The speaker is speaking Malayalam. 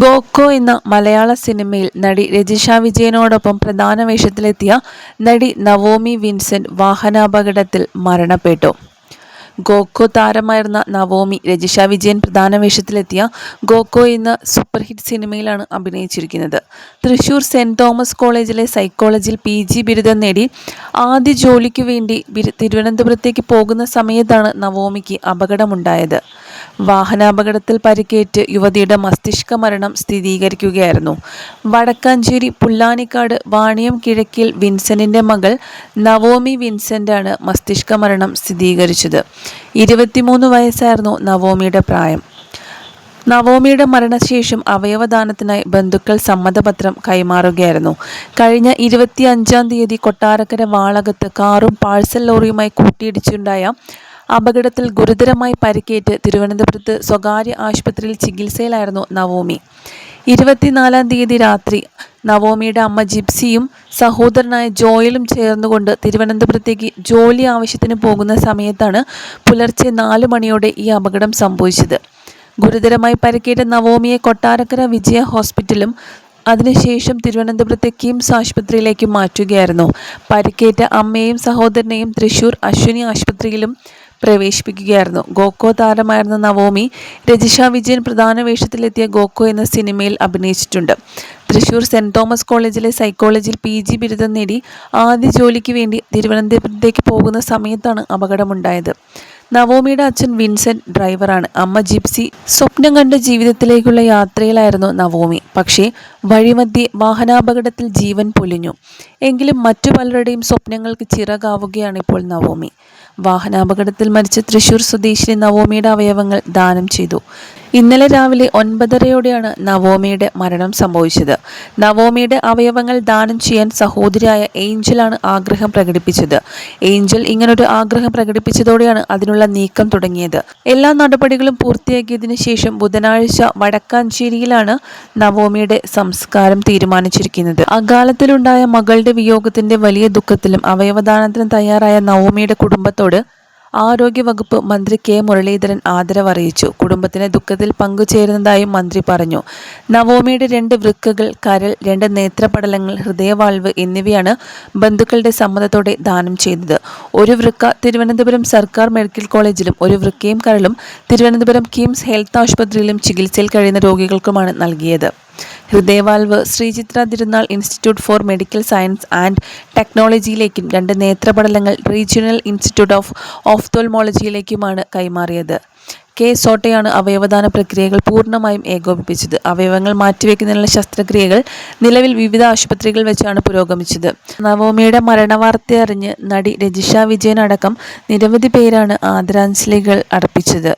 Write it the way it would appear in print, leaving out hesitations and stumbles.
ഗോക്കോ എന്ന മലയാള സിനിമയിൽ നടി രജിഷ വിജയനോടൊപ്പം പ്രധാന വേഷത്തിലെത്തിയ നടി നവോമി വിൻസെന്റ് വാഹനാപകടത്തിൽ മരണപ്പെട്ടു. ഗോക്കോ താരമായിരുന്ന നവോമി രജിഷ വിജയൻ പ്രധാന വേഷത്തിലെത്തിയ ഗോക്കോ എന്ന സൂപ്പർഹിറ്റ് സിനിമയിലാണ് അഭിനയിച്ചിരിക്കുന്നത്. തൃശൂർ സെന്റ് തോമസ് കോളേജിലെ സൈക്കോളജിയിൽ PG ബിരുദം നേടി ആദ്യ ജോലിക്കു വേണ്ടി തിരുവനന്തപുരത്തേക്ക് പോകുന്ന സമയത്താണ് നവോമിക്ക് അപകടമുണ്ടായത്. വാഹനാപകടത്തിൽ പരിക്കേറ്റ് യുവതിയുടെ മസ്തിഷ്ക മരണം സ്ഥിരീകരിക്കുകയായിരുന്നു. വടക്കാഞ്ചേരി പുല്ലാനിക്കാട് വാണിയം കിഴക്കിൽ വിൻസെന്റിന്റെ മകൾ നവോമി വിൻസെന്റാണ് മസ്തിഷ്ക മരണം സ്ഥിരീകരിച്ചത്. 23 വയസ്സായിരുന്നു നവോമിയുടെ പ്രായം. നവോമിയുടെ മരണശേഷം അവയവദാനത്തിനായി ബന്ധുക്കൾ സമ്മതപത്രം കൈമാറുകയായിരുന്നു. കഴിഞ്ഞ 25-ാം തീയതി കൊട്ടാരക്കര വാളകത്ത് കാറും പാഴ്സൽ ലോറിയുമായി കൂട്ടിയിടിച്ചുണ്ടായ അപകടത്തിൽ ഗുരുതരമായി പരിക്കേറ്റ് തിരുവനന്തപുരത്ത് സ്വകാര്യ ആശുപത്രിയിൽ ചികിത്സയിലായിരുന്നു നവോമി. 24-ാം തീയതി രാത്രി നവോമിയുടെ അമ്മ ജിപ്സിയും സഹോദരനായ ജോയലും ചേർന്നുകൊണ്ട് തിരുവനന്തപുരത്തേക്ക് ജോലി ആവശ്യത്തിന് പോകുന്ന സമയത്താണ് പുലർച്ചെ 4 മണിയോടെ ഈ അപകടം സംഭവിച്ചത്. ഗുരുതരമായി പരിക്കേറ്റ നവോമിയെ കൊട്ടാരക്കര വിജയ ഹോസ്പിറ്റലും അതിനുശേഷം തിരുവനന്തപുരത്തെ കിംസ് ആശുപത്രിയിലേക്ക് മാറ്റുകയായിരുന്നു. പരിക്കേറ്റ അമ്മയെയും സഹോദരനെയും തൃശൂർ അശ്വിനി ആശുപത്രിയിലും പ്രവേശിപ്പിക്കുകയായിരുന്നു. ഗോക്കോ താരമായിരുന്ന നവോമി രജിഷ വിജയൻ പ്രധാന വേഷത്തിലെത്തിയ ഗോക്കോ എന്ന സിനിമയിൽ അഭിനയിച്ചിട്ടുണ്ട്. തൃശൂർ സെന്റ് തോമസ് കോളേജിലെ സൈക്കോളജിയിൽ PG ബിരുദം നേടി ആദ്യ ജോലിക്ക് വേണ്ടി തിരുവനന്തപുരത്തേക്ക് പോകുന്ന സമയത്താണ് അപകടമുണ്ടായത്. നവോമിയുടെ അച്ഛൻ വിൻസെന്റ് ഡ്രൈവറാണ്. അമ്മ ജിപ്സി. സ്വപ്നം കണ്ട ജീവിതത്തിലേക്കുള്ള യാത്രയിലായിരുന്നു നവോമി. പക്ഷേ വഴിമധ്യേ വാഹനാപകടത്തിൽ ജീവൻ പൊലിഞ്ഞു. എങ്കിലും മറ്റു പലരുടെയും സ്വപ്നങ്ങൾക്ക് ചിറകാവുകയാണ് ഇപ്പോൾ നവോമി. വാഹനാപകടത്തിൽ മരിച്ച തൃശൂർ സ്വദേശിനി നവോമിയുടെ അവയവങ്ങൾ ദാനം ചെയ്തു. ഇന്നലെ രാവിലെ 9:30-യോടെയാണ് നവോമിയുടെ മരണം സംഭവിച്ചത്. നവോമിയുടെ അവയവങ്ങൾ ദാനം ചെയ്യാൻ സഹോദരിയായ ഏഞ്ചലാണ് ആഗ്രഹം പ്രകടിപ്പിച്ചത്. ഏഞ്ചൽ ഇങ്ങനൊരു ആഗ്രഹം പ്രകടിപ്പിച്ചതോടെയാണ് അതിനുള്ള നീക്കം തുടങ്ങിയത്. എല്ലാ നടപടികളും പൂർത്തിയാക്കിയതിനു ശേഷം ബുധനാഴ്ച വടക്കാഞ്ചേരിയിലാണ് നവോമിയുടെ സംസ്കാരം തീരുമാനിച്ചിരിക്കുന്നത്. അകാലത്തിലുണ്ടായ മകളുടെ വിയോഗത്തിന്റെ വലിയ ദുഃഖത്തിലും അവയവദാനത്തിന് തയ്യാറായ നവോമിയുടെ കുടുംബത്തോട് ആരോഗ്യവകുപ്പ് മന്ത്രി K മുരളീധരൻ ആദരവറിയിച്ചു. കുടുംബത്തിന്റെ ദുഃഖത്തിൽ പങ്കുചേരുന്നതായും മന്ത്രി പറഞ്ഞു. നവോമിയുടെ 2 വൃക്കകൾ, കരൾ, 2 നേത്രപടലങ്ങൾ, ഹൃദയവാൽവ് എന്നിവയാണ് ബന്ധുക്കളുടെ സമ്മതത്തോടെ ദാനം ചെയ്തത്. ഒരു വൃക്ക തിരുവനന്തപുരം സർക്കാർ മെഡിക്കൽ കോളേജിലും ഒരു വൃക്കയും കരളും തിരുവനന്തപുരം കിംസ് ഹെൽത്ത് ആശുപത്രിയിലും ചികിത്സയിൽ കഴിയുന്ന രോഗികൾക്കുമാണ് നൽകിയത്. ഹൃദയവാൽവ് Sree Chitra Tirunal institute for medical science and ടെക്നോളജിയിലേക്കും 2 നേത്രപടലങ്ങൾ റീജിയണൽ ഇൻസ്റ്റിറ്റ്യൂട്ട് ഓഫ് ഓഫ്തോൾമോളജിയിലേക്കുമാണ് കൈമാറിയത്. K സോട്ടയാണ് അവയവദാന പ്രക്രിയകൾ പൂർണ്ണമായും ഏകോപിപ്പിച്ചത്. അവയവങ്ങൾ മാറ്റിവെക്കുന്നതിനുള്ള ശസ്ത്രക്രിയകൾ നിലവിൽ വിവിധ ആശുപത്രികൾ വെച്ചാണ് പുരോഗമിച്ചത്. നവോമിയുടെ മരണവാർത്തയറിഞ്ഞ് നടി രജിഷ വിജയൻ അടക്കം നിരവധി പേരാണ് ആദരാഞ്ജലികൾ അർപ്പിച്ചത്.